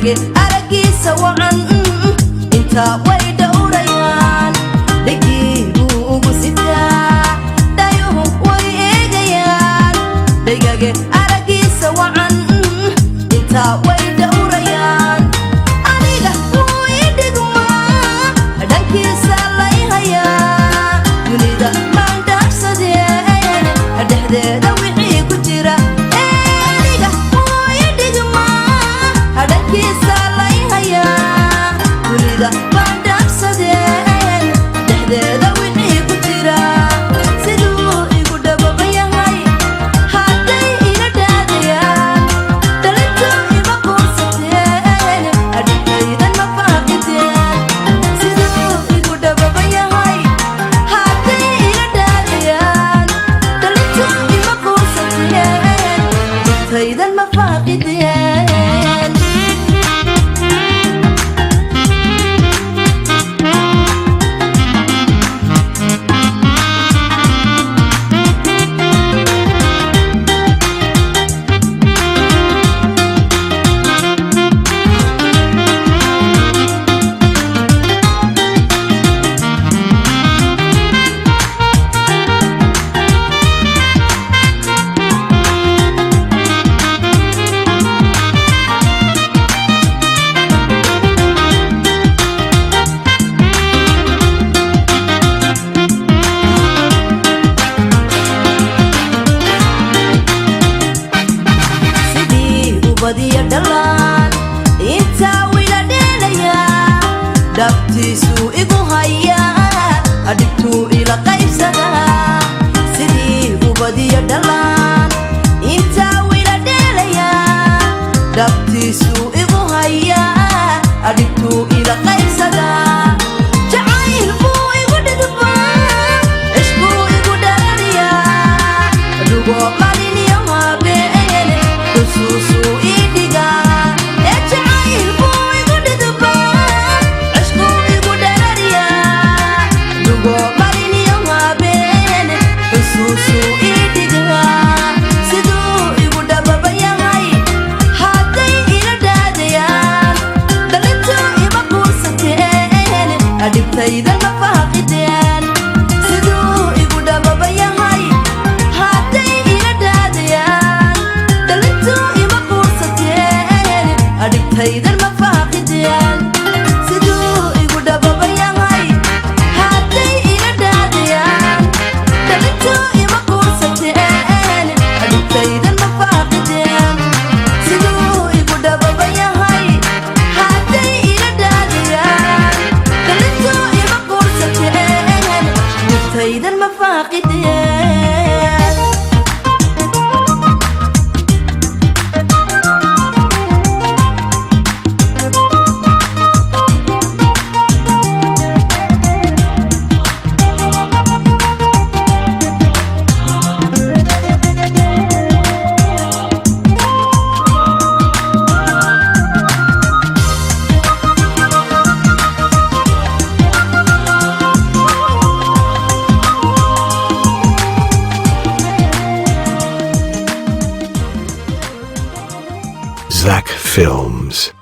dhigage aragiisa wacan inta way dhowrayaan dhigii ugu sitaa dhayuhu way eegayaan dhigage aragiisa wacan inta way dhowrayaan aniga wuu ii dhigmaa dhankiisa lay hayaa dunida maan dhaafsadeen dhexdeeda wixii ku jira aniga wuu ii dhigmaa dhankiisa lay hayaa dunida maan dhaafsadeen dhexdeeda wixii ku jira siduu igu dhababan yahay hadday ila dhaadayaan dhalintu ima quursateen adhigaydan ma faaqideen siduu igu dhababan yahay hadday ila dhaadayaan dhalintu ima quursateen dhigtaydan ma faaqideen badiya dhalaan intaa wila dheelayaa dhabtiisuu igu hayaa adhibtuu ila qaybsadaa sidii u badiya dhalaan intaa wila dheelayaa dhabtiisuu igu hayaa adhibtuu ila qaybsadaa jacayl buu igu dhidbaa ishbuu igu dhalaliyaa dhugo qaliniyo habeen xusuusuu dhibtaydan ma faaqideen siduu igu dhababan yahay hadday ila dhaadayaan dhalintu ima quursateen dhibtaydan ma faaqideen siduu igu dhababan yahay hadday ila dhaadayaan dhalintu ima quursateen dhibtaydan ma faaqideen siduu igu dhababan yahay hadday ila dhaadayaan dhibtaydan ma faaqideen Zach Films.